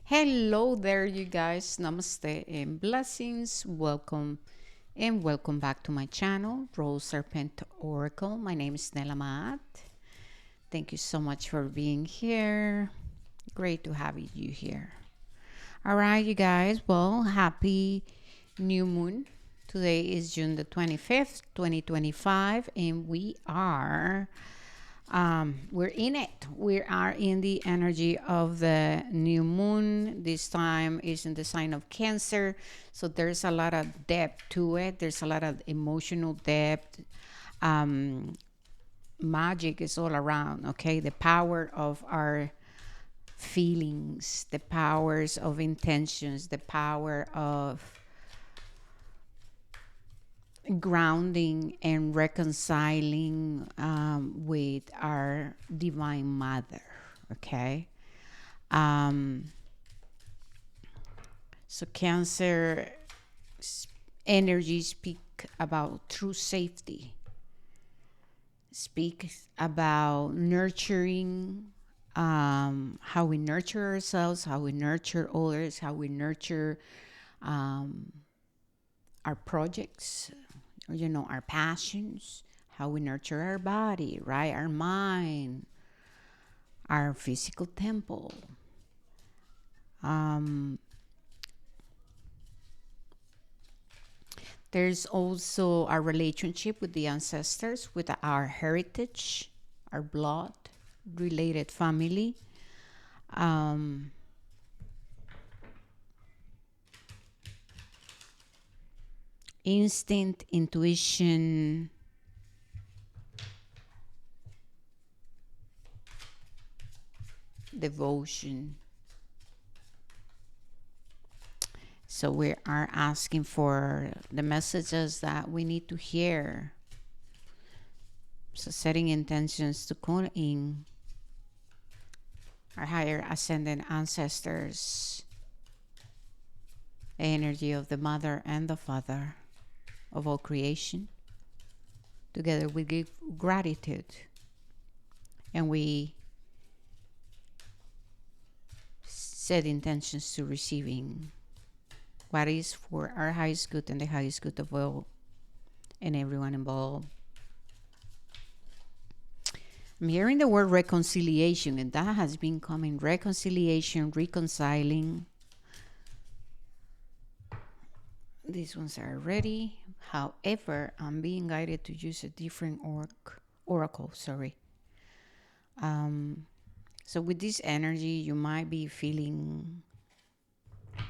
Hello there, you guys. Namaste and blessings. Welcome back to my channel, Rose Serpent Oracle. My name is Nela Ma'at. Thank you so much for being here. Great to have you here. All right, you guys. Well, happy new moon. Today is June the 25th, 2025, and we're in it. We are in the energy of the new moon. This time is in the sign of Cancer. So there's a lot of depth to it. There's a lot of emotional depth. Um, Magic is all around, okay? The power of our feelings, the powers of intentions, the power of grounding and reconciling with our divine mother. Okay. um, so Cancer energy speak about true safety, speak about nurturing, how we nurture ourselves, how we nurture others, how we nurture um, our projects, our passions, how we nurture our body, right? Our mind, our physical temple. Um, there's also our relationship with the ancestors, with our heritage, our blood related family. Um, Instinct, intuition, devotion. So we are asking for the messages that we need to hear. So setting intentions to call in our higher ascended ancestors, the energy of the mother and the father of all creation. Together we give gratitude and we set intentions to receiving what is for our highest good and the highest good of all and everyone involved. I'm hearing the word reconciliation, and that has been coming. Reconciliation, reconciling. These ones are ready. However, I'm being guided to use a different oracle. Sorry. So with this energy, you might be feeling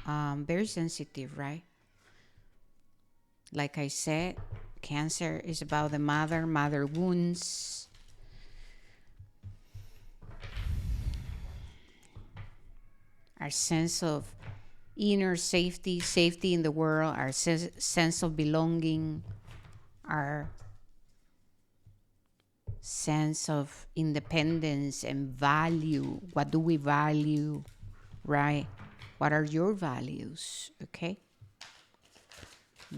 very sensitive, right? Like I said, Cancer is about the mother wounds. Our sense of inner safety, safety in the world, our sense of belonging, our sense of independence and value. What do we value, right? What are your values? Okay.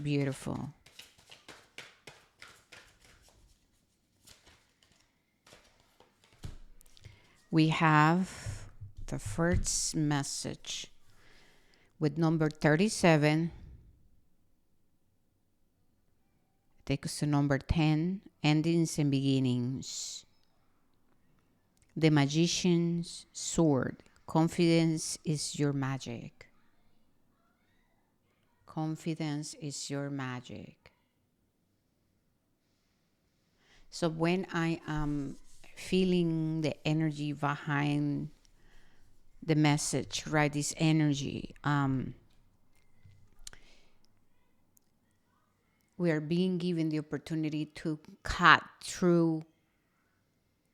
Beautiful. We have the first message with number 37. Take us to number 10, endings and beginnings. The Magician's Sword. Confidence is your magic. Confidence is your magic. So when I am feeling the energy behind the message, right? This energy, we are being given the opportunity to cut through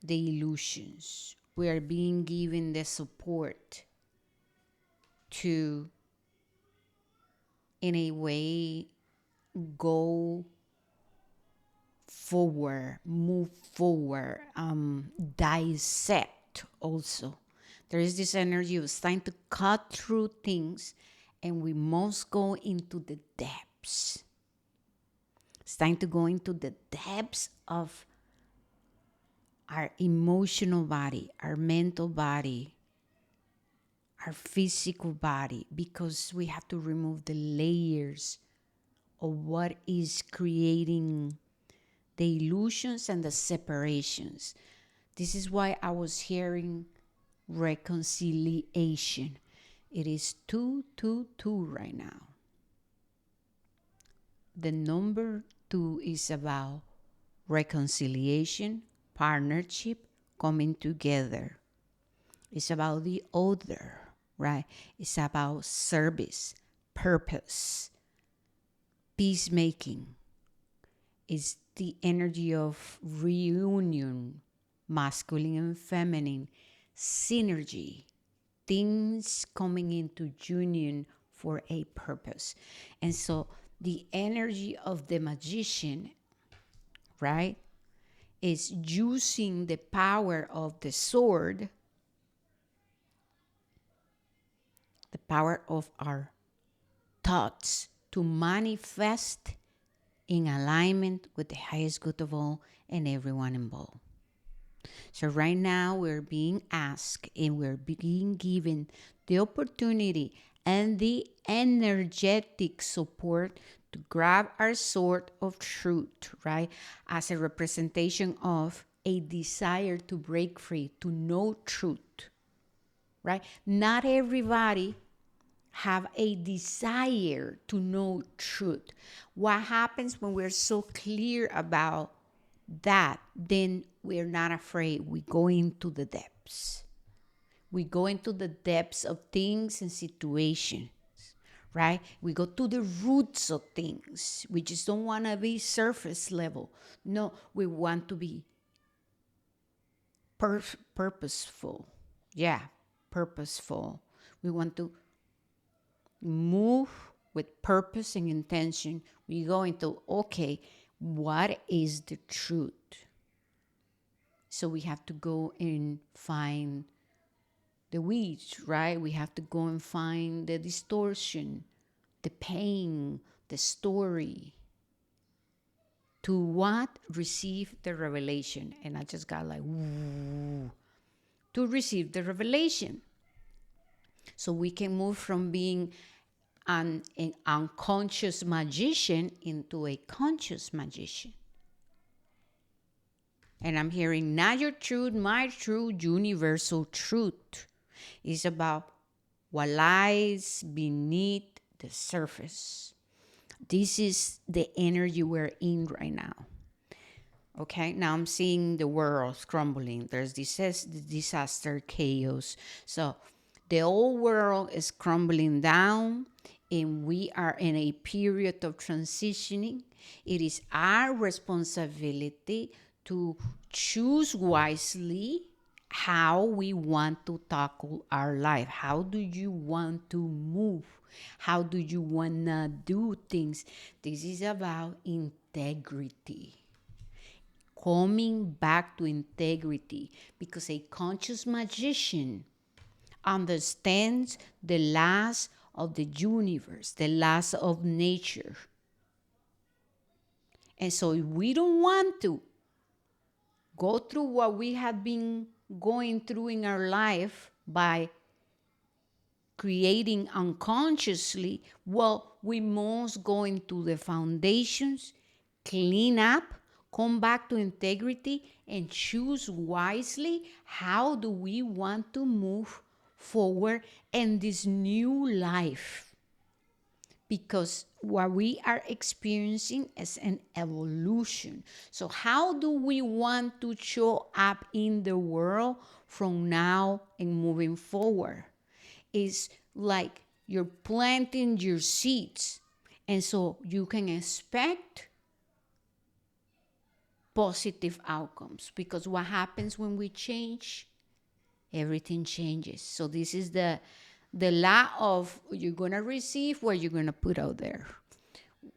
the illusions. We are being given the support to, in a way, go forward, move forward, dissect also. There is this energy of it's time to cut through things and we must go into the depths. It's time to go into the depths of our emotional body, our mental body, our physical body, because we have to remove the layers of what is creating the illusions and the separations. This is why I was hearing reconciliation. It is 222 right now. The number 2 is about reconciliation, partnership, coming together. It's about the other, right? It's about service, purpose, peacemaking. It's the energy of reunion, masculine and feminine, synergy, things coming into union for a purpose. And so the energy of the magician, right, is using the power of the sword, the power of our thoughts, to manifest in alignment with the highest good of all and everyone involved. So right now we're being asked and we're being given the opportunity and the energetic support to grab our sword of truth, right? As a representation of a desire to break free, to know truth, right? Not everybody have a desire to know truth. What happens when we're so clear about that, then we're not afraid. We go into the depths. We go into the depths of things and situations, right? We go to the roots of things. We just don't want to be surface level. No, we want to be purposeful. Yeah, purposeful. We want to move with purpose and intention. We go into, okay, what is the truth? So we have to go and find the weeds, right? We have to go and find the distortion, the pain, the story. To what? Receive the revelation. And I just got like, ooh, to receive the revelation. So we can move from being an unconscious magician into a conscious magician. And I'm hearing not your truth, my truth, universal truth. It's about what lies beneath the surface. This is the energy we're in right now. Okay, now I'm seeing the world crumbling. There's disaster, chaos. So the whole world is crumbling down, and we are in a period of transitioning. It is our responsibility to choose wisely how we want to tackle our life. How do you want to move? How do you want to do things? This is about integrity. Coming back to integrity, because a conscious magician understands the laws of the universe, the laws of nature. And so if we don't want to go through what we have been going through in our life by creating unconsciously, well, we must go into the foundations, clean up, come back to integrity, and choose wisely how do we want to move forward in this new life. Because what we are experiencing is an evolution. So how do we want to show up in the world from now and moving forward? It's like you're planting your seeds. And so you can expect positive outcomes, because what happens when we change? Everything changes. So this is the law of you're going to receive what you're going to put out there.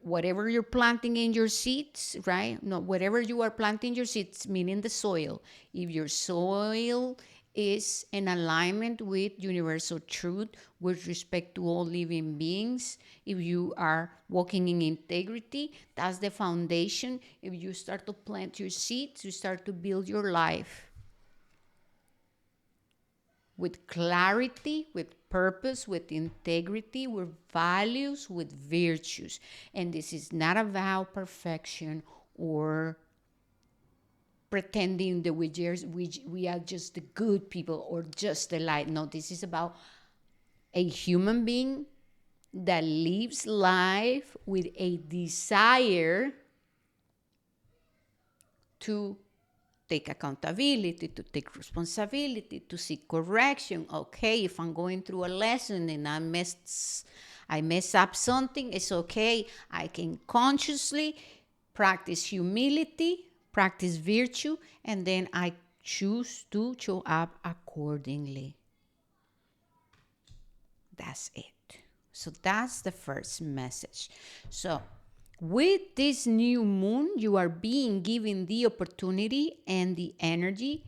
Whatever you're planting in your seeds, right? No, whatever you are planting your seeds, meaning the soil. If your soil is in alignment with universal truth with respect to all living beings, if you are walking in integrity, that's the foundation. If you start to plant your seeds, you start to build your life with clarity, with purpose, with integrity, with values, with virtues. And this is not about perfection or pretending that we are just the good people or just the light. No, this is about a human being that lives life with a desire to take accountability, to take responsibility, to seek correction. Okay, if I'm going through a lesson and I mess up something, it's okay. I can consciously practice humility, practice virtue, and then I choose to show up accordingly. That's it. So that's the first message. So with this new moon, you are being given the opportunity and the energy.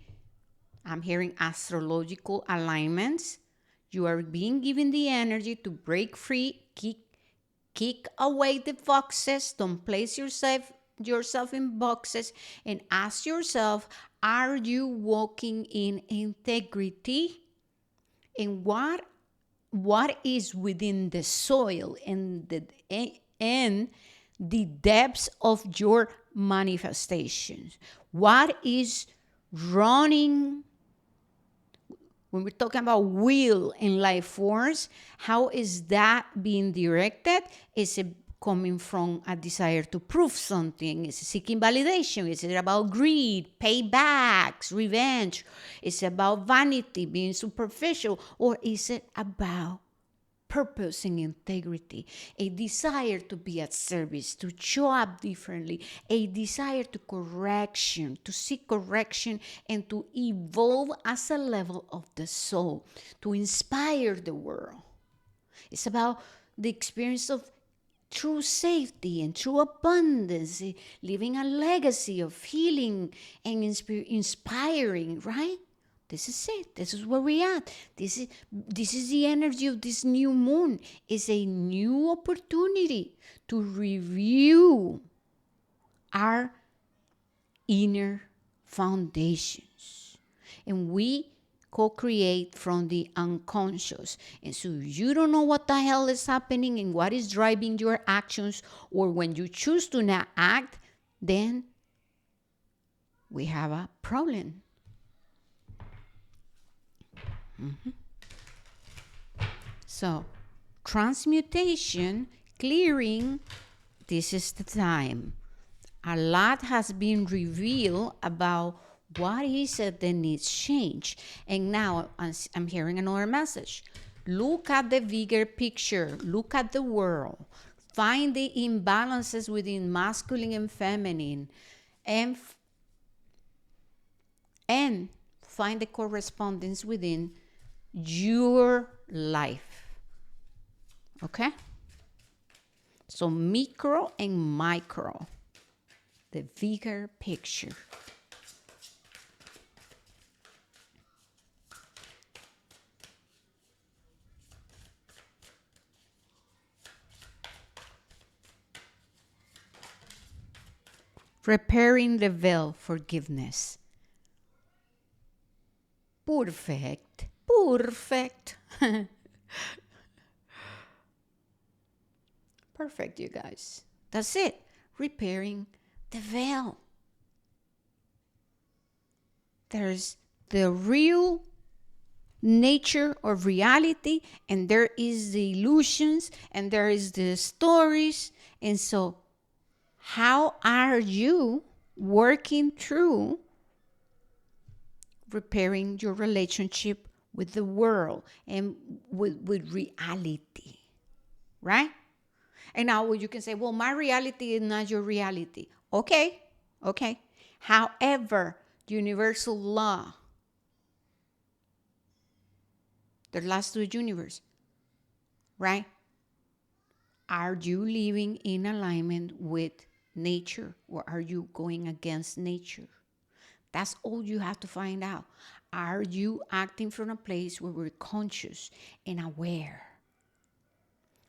I'm hearing astrological alignments. You are being given the energy to break free, kick away the boxes. Don't place yourself in boxes, and ask yourself, are you walking in integrity? And what is within the soil and the depths of your manifestations? What is running? When we're talking about will and life force, how is that being directed? Is it coming from a desire to prove something? Is it seeking validation? Is it about greed, paybacks, revenge? Is it about vanity, being superficial? Or is it about purpose and integrity, a desire to be at service, to show up differently, a desire to seek correction, and to evolve as a level of the soul, to inspire the world? It's about the experience of true safety and true abundance, leaving a legacy of healing and inspiring, right? This is it. This is where we at. This is the energy of this new moon. It's a new opportunity to review our inner foundations. And we co-create from the unconscious. And so you don't know what the hell is happening and what is driving your actions, or when you choose to not act, then we have a problem. So, transmutation, clearing, this is the time. A lot has been revealed about what is it that needs change. And now I'm hearing another message. Look at the bigger picture. Look at the world. Find the imbalances within masculine and feminine. And find the correspondence within your life. Okay? So micro and micro, the bigger picture. Repairing the veil, forgiveness. Perfect. Perfect, you guys. That's it. Repairing the veil. There's the real nature of reality, and there is the illusions, and there is the stories. And so, how are you working through repairing your relationship with the world and with reality, right? And now you can say, well, my reality is not your reality. Okay. However, universal law, the last of the universe, right? Are you living in alignment with nature, or are you going against nature? That's all you have to find out. Are you acting from a place where we're conscious and aware?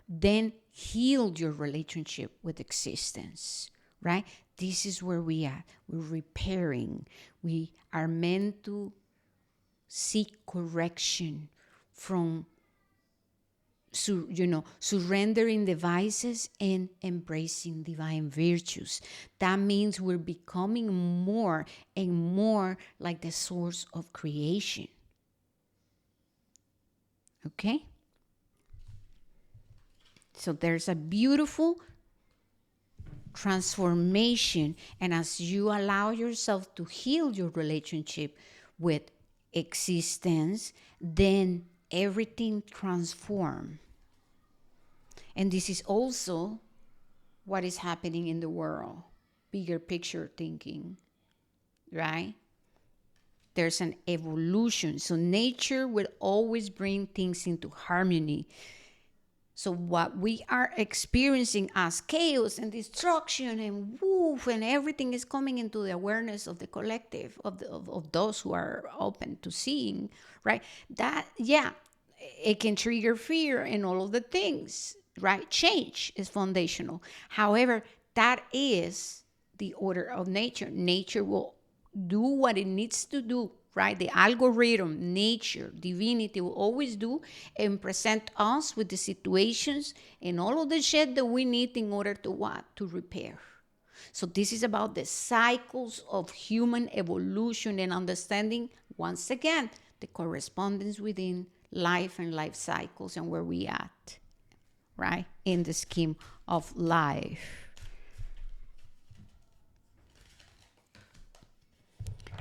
Then heal your relationship with existence, right? This is where we are. We're repairing. We are meant to seek correction, from surrendering the vices and embracing divine virtues. That means we're becoming more and more like the source of creation. Okay? So there's a beautiful transformation, and as you allow yourself to heal your relationship with existence, then everything transforms. And this is also what is happening in the world. Bigger picture thinking, right? There's an evolution. So nature will always bring things into harmony. So what we are experiencing as chaos and destruction and woof and everything is coming into the awareness of the collective, of those who are open to seeing, right? That, yeah, it can trigger fear and all of the things, right? Change is foundational. However, that is the order of nature. Nature will do what it needs to do, right? The algorithm, nature, divinity will always do and present us with the situations and all of the shit that we need in order to what? To repair. So this is about the cycles of human evolution and understanding, once again, the correspondence within life and life cycles and where we at, right? In the scheme of life.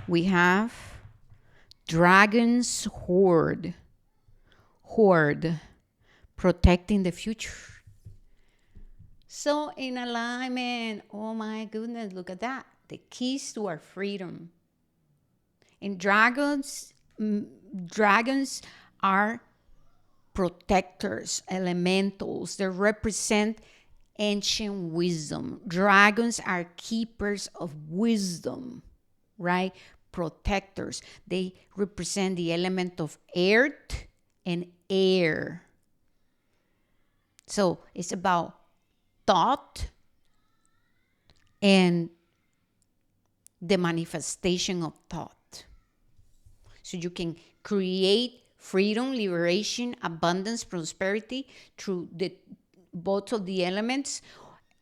We have Dragon's Hoard. Hoard, protecting the future. So in alignment, oh my goodness, look at that. The keys to our freedom. And dragons are protectors, elementals. They represent ancient wisdom. Dragons are keepers of wisdom, right? Protectors. They represent the element of earth and air. So it's about thought and the manifestation of thought. So you can create freedom, liberation, abundance, prosperity through both of the elements,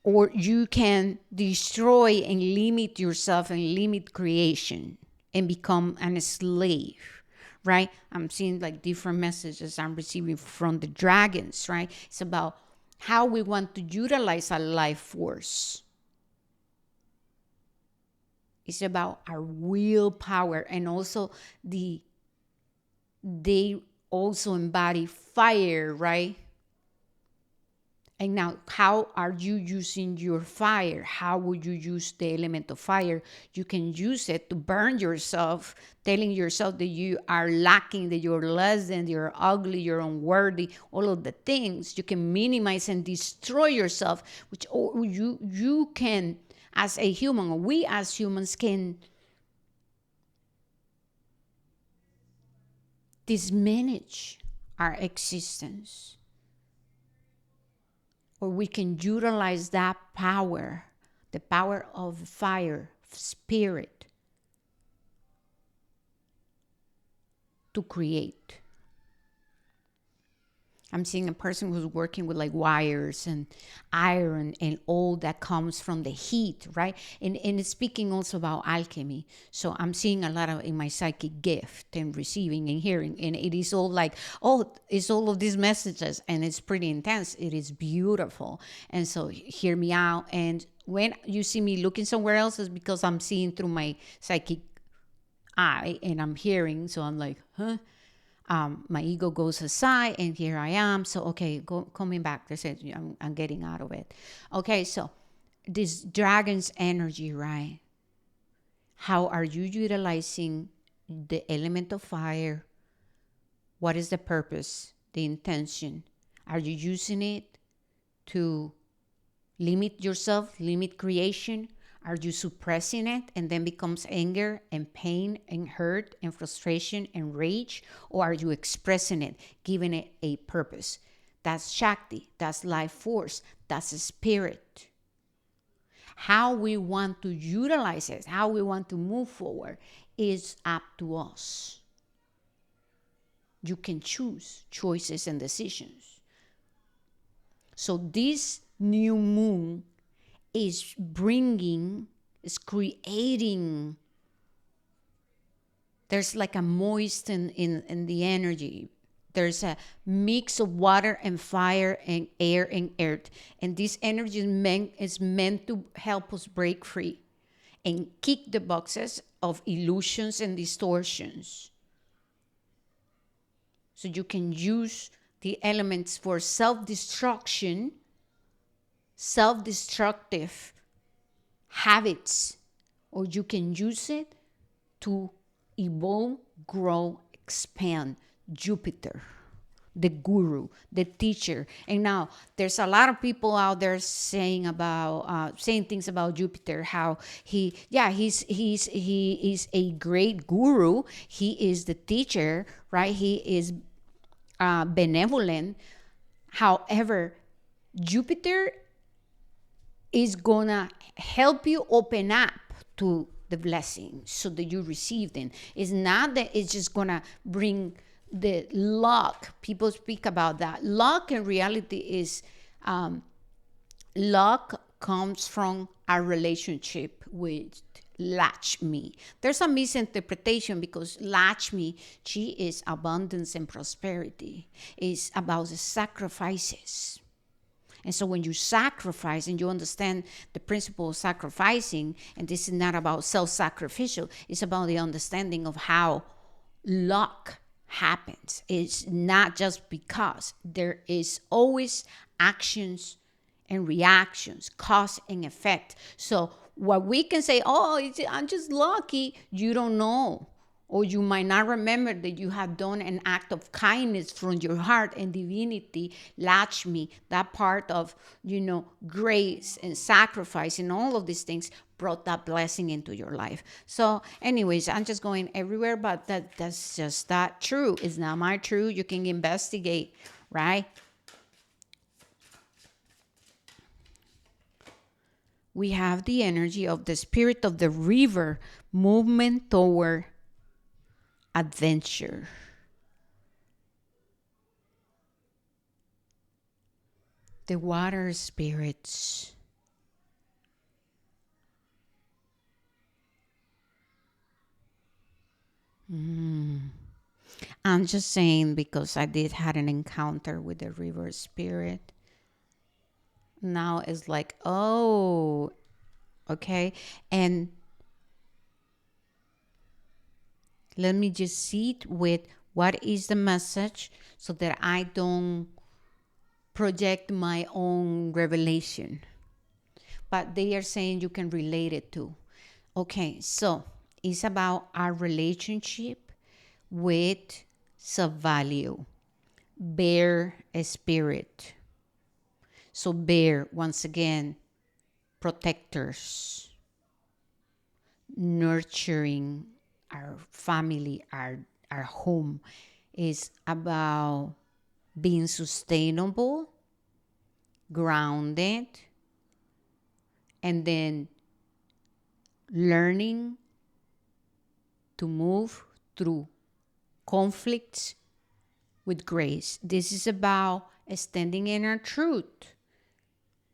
or you can destroy and limit yourself and limit creation and become an slave, right? I'm seeing like different messages I'm receiving from the dragons, right? It's about how we want to utilize our life force. It's about our willpower, and also they also embody fire, right? And now, how are you using your fire? How would you use the element of fire? You can use it to burn yourself, telling yourself that you are lacking, that you're less than, you're ugly, you're unworthy, all of the things. You can minimize and destroy yourself, which you can, as a human, or we as humans can diminish our existence. Or we can utilize that power, the power of fire, spirit, to create. I'm seeing a person who's working with like wires and iron and all that comes from the heat, right? And it's speaking also about alchemy. So I'm seeing a lot of in my psychic gift and receiving and hearing. And it is all like, oh, it's all of these messages, and it's pretty intense. It is beautiful. And so hear me out. And when you see me looking somewhere else, it's because I'm seeing through my psychic eye and I'm hearing. So I'm like, huh? My ego goes aside, and here I am. So, okay, coming back. That's it. I'm getting out of it. Okay, so this dragon's energy, right? How are you utilizing the element of fire? What is the purpose, the intention? Are you using it to limit yourself, limit creation? Are you suppressing it and then becomes anger and pain and hurt and frustration and rage? Or are you expressing it, giving it a purpose? That's Shakti, that's life force, that's spirit. How we want to utilize it, how we want to move forward is up to us. You can choose choices and decisions. So this new moon is creating, there's like a moist in the energy. There's a mix of water and fire and air and earth. And this energy is meant to help us break free and kick the boxes of illusions and distortions. So you can use the elements for self-destruction, self-destructive habits, or you can use it to evolve, grow, expand. Jupiter, the guru, the teacher. And now there's a lot of people out there saying things about Jupiter, how he is a great guru. He is the teacher, right? He is benevolent. However, Jupiter is gonna help you open up to the blessing so that you receive them. It's not that it's just gonna bring the luck. People speak about that. Luck in reality is luck comes from our relationship with Lakshmi. There's a misinterpretation because Lakshmi, she is abundance and prosperity. It's about the sacrifices. And so when you sacrifice and you understand the principle of sacrificing, and this is not about self-sacrificial, it's about the understanding of how luck happens. It's not just because. There is always actions and reactions, cause and effect. So what we can say, I'm just lucky, you don't know. Or you might not remember that you have done an act of kindness from your heart and divinity, Lakshmi, that part of, grace and sacrifice and all of these things brought that blessing into your life. So anyways, I'm just going everywhere, but that's just not true. It's not my truth. You can investigate, right? We have the energy of the spirit of the river, movement toward adventure. The water spirits. I'm just saying because I did had an encounter with the river spirit. Now it's like, oh, okay. And let me just sit with what is the message so that I don't project my own revelation. But they are saying you can relate it to. Okay, so it's about our relationship with self-value, bear a spirit. So bear, once again, protectors, nurturing our family, our home, is about being sustainable, grounded, and then learning to move through conflicts with grace. This is about standing in our truth.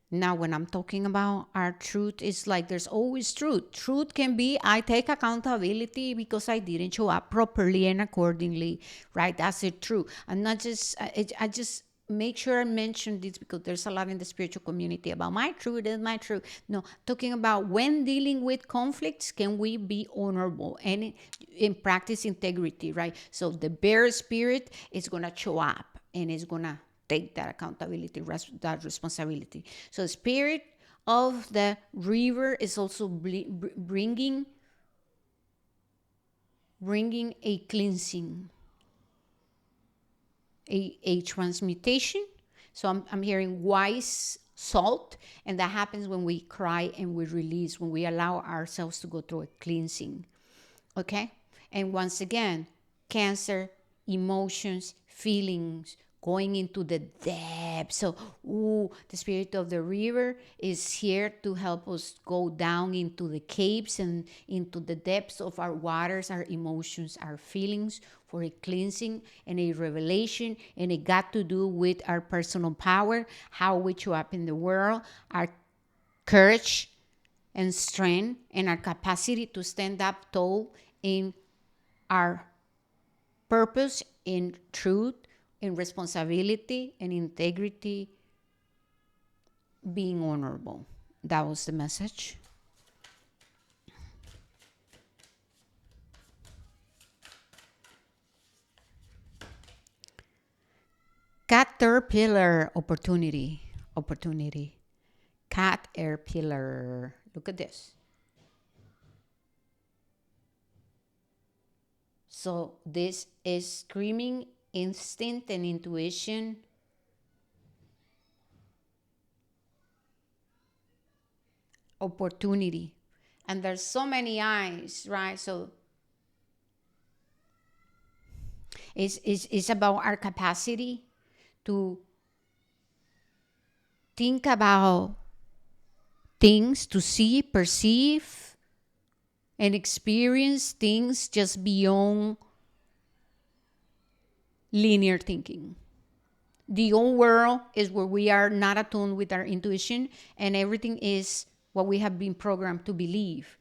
Now, when I'm talking about our truth, it's like there's always truth. Truth can be, I take accountability because I didn't show up properly and accordingly, right? That's it, true. I'm not just, I just make sure I mention this because there's a lot in the spiritual community about my truth is my truth. No, talking about when dealing with conflicts, can we be honorable and in practice integrity, right? So the bear spirit is going to show up and it's going to take that accountability, that responsibility. So the spirit of the river is also bringing a cleansing, a transmutation. So I'm hearing wise salt, and that happens when we cry and we release, when we allow ourselves to go through a cleansing. Okay? And once again, Cancer, emotions, feelings, going into the depths. So, the spirit of the river is here to help us go down into the caves and into the depths of our waters, our emotions, our feelings, for a cleansing and a revelation. And it got to do with our personal power, how we show up in the world, our courage and strength, and our capacity to stand up tall in our purpose, in truth, in responsibility, and integrity, being honorable. That was the message. Caterpillar, opportunity, opportunity. Caterpillar. Look at this. So this is screaming instinct and intuition. Opportunity. And there's so many eyes, right? So it's about our capacity to think about things, to see, perceive, and experience things just beyond linear thinking. The old world is where we are not attuned with our intuition, and everything is what we have been programmed to believe.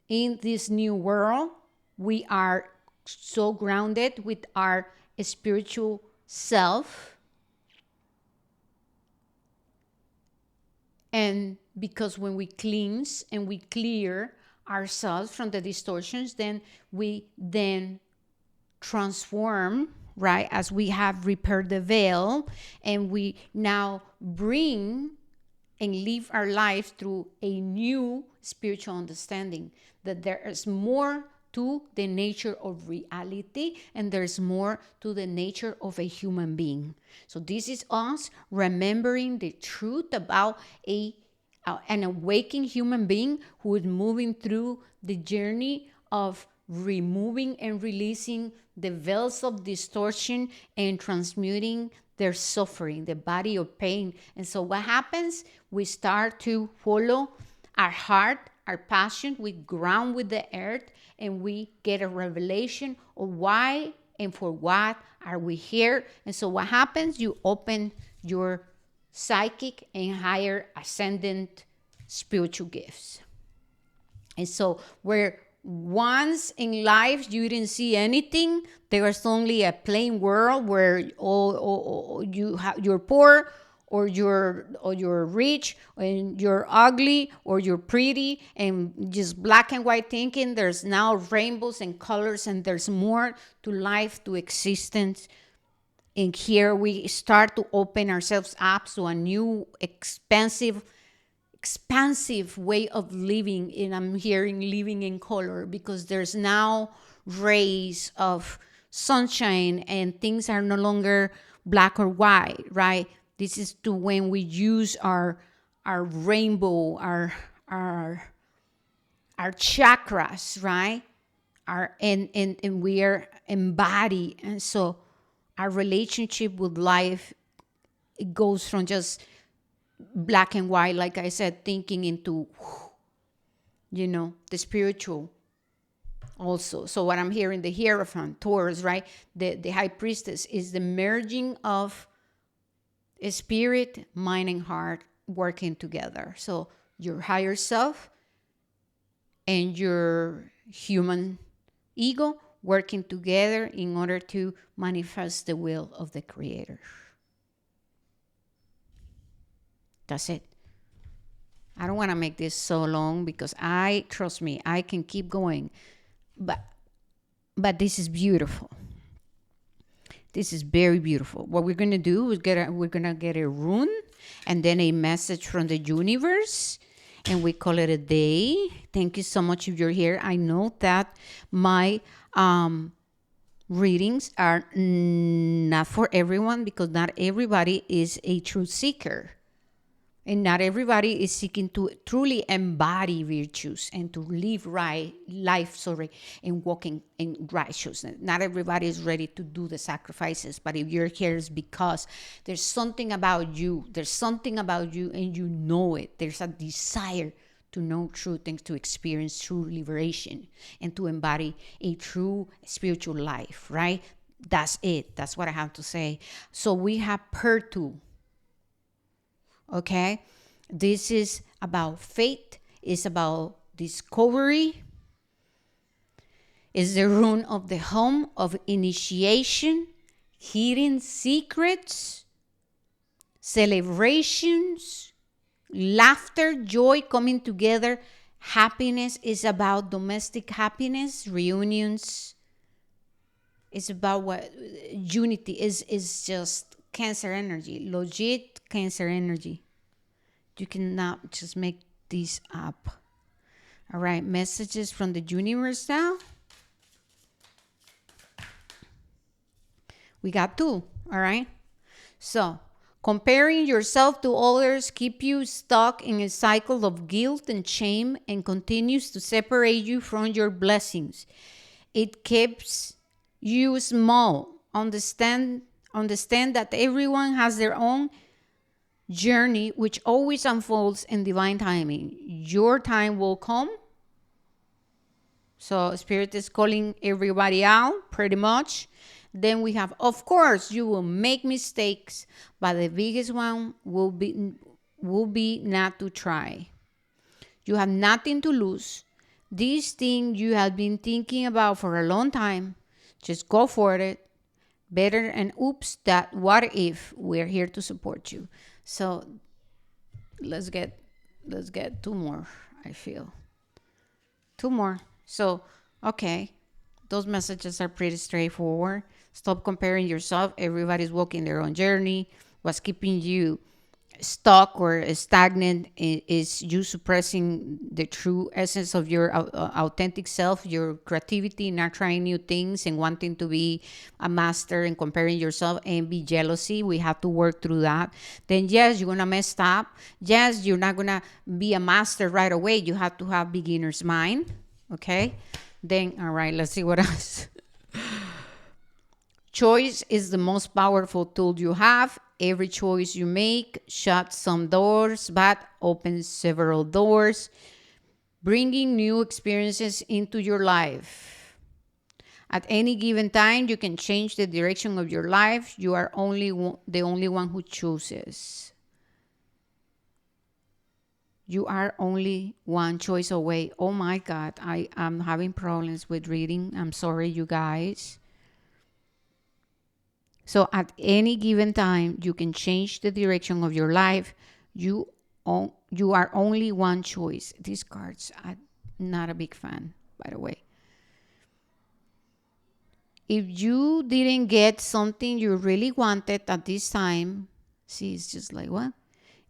In this new world, we are so grounded with our spiritual self. And because when we cleanse and we clear ourselves from the distortions, then we then transform, right, as we have repaired the veil, and we now bring and live our life through a new spiritual understanding that there is more to the nature of reality, and there's more to the nature of a human being. So this is us remembering the truth about an awakened human being who is moving through the journey of removing and releasing the veils of distortion and transmuting their suffering, the body of pain. And so what happens? We start to follow our heart, our passion. We ground with the earth, and we get a revelation of why and for what are we here. And so what happens? You open your psychic and higher ascendant spiritual gifts. And so where once in life you didn't see anything, there was only a plain world where you're poor, or you're rich, and you're ugly, or you're pretty, and just black and white thinking. There's now rainbows and colors, and there's more to life, to existence. And here we start to open ourselves up to a new expansive way of living. And I'm hearing living in color, because there's now rays of sunshine, and things are no longer black or white, right? This is to when we use our rainbow, our chakras, right? And we are embodied. And so our relationship with life, it goes from just black and white, like I said, thinking, into the spiritual also. So what I'm hearing, the Hierophant, Taurus, right? The High Priestess is the merging of spirit, mind, and heart working together. So your higher self and your human ego working together in order to manifest the will of the Creator. That's it. I don't want to make this so long, because trust me, I can keep going. But this is beautiful. This is very beautiful. What we're going to do is we're going to get a rune, and then a message from the universe, and we call it a day. Thank you so much if you're here. I know that my readings are not for everyone, because not everybody is a truth seeker. And not everybody is seeking to truly embody virtues and to live life, and walking in righteousness. Not everybody is ready to do the sacrifices, but if you're here, it's because there's something about you. There's something about you, and you know it. There's a desire to know true things, to experience true liberation, and to embody a true spiritual life, right? That's it. That's what I have to say. So we have Pertu. Okay, this is about faith, it's about discovery, it's the rune of the home of initiation, hidden secrets, celebrations, laughter, joy coming together. Happiness is about domestic happiness, reunions. It's about what unity is just Cancer energy, legit Cancer energy. You cannot just make these up. All right, messages from the universe now. We got two, all right? So, comparing yourself to others keep you stuck in a cycle of guilt and shame and continues to separate you from your blessings. It keeps you small. Understand that everyone has their own journey, which always unfolds in divine timing. Your time will come. So Spirit is calling everybody out pretty much. Then we have, of course, you will make mistakes, but the biggest one will be not to try. You have nothing to lose. This thing you have been thinking about for a long time, just go for it. Better and oops, that what if. We're here to support you. So let's get two more, I feel. Two more. So, okay. Those messages are pretty straightforward. Stop comparing yourself. Everybody's walking their own journey. What's keeping you stuck or stagnant is you suppressing the true essence of your authentic self, your creativity, not trying new things and wanting to be a master and comparing yourself, and be jealousy. We have to work through that. Then yes, you're gonna mess up. Yes, you're not gonna be a master right away. You have to have beginner's mind. Okay. Then all right, let's see what else. Choice is the most powerful tool you have. Every choice you make shuts some doors, but opens several doors, bringing new experiences into your life. At any given time, you can change the direction of your life. You are the only one who chooses. You are only one choice away. Oh my God, I am having problems with reading. I'm sorry, you guys. So at any given time, you can change the direction of your life. You are only one choice. These cards, I'm not a big fan, by the way. If you didn't get something you really wanted at this time, see, it's just like, what?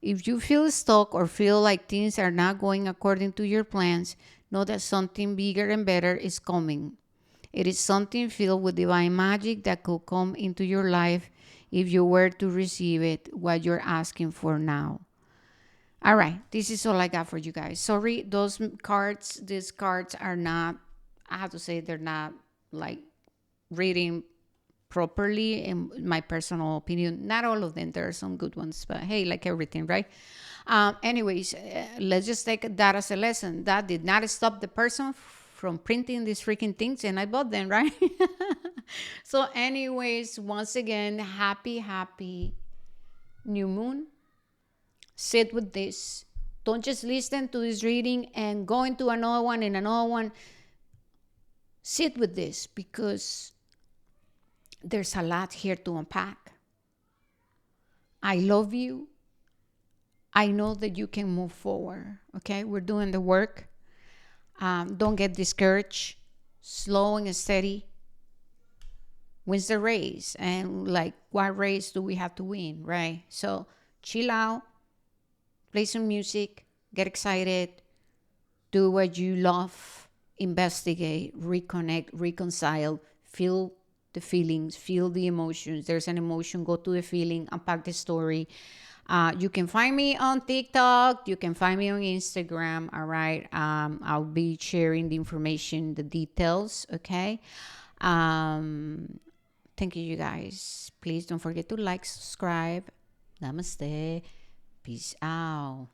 If you feel stuck or feel like things are not going according to your plans, know that something bigger and better is coming. It is something filled with divine magic that could come into your life if you were to receive it, what you're asking for now. All right, this is all I got for you guys. Sorry, these cards are not, I have to say, they're not like reading properly, in my personal opinion. Not all of them, there are some good ones, but hey, like everything, right? Anyways, let's just take that as a lesson. That did not stop the person from printing these freaking things, and I bought them, right? So anyways, once again, happy new moon. Sit with this. Don't just listen to this reading and go into another one and another one. Sit with this, because there's a lot here to unpack. I love you. I know that you can move forward. Okay, we're doing the work. Don't get discouraged. Slow and steady wins the race. And like, what race do we have to win, right? So chill out, play some music, get excited, do what you love, investigate, reconnect, reconcile, feel the feelings, feel the emotions. There's an emotion, go to the feeling, unpack the story. You can find me on TikTok. You can find me on Instagram. All right. I'll be sharing the information, the details. Okay. Um, thank you, you guys. Please don't forget to like, subscribe. Namaste. Peace out.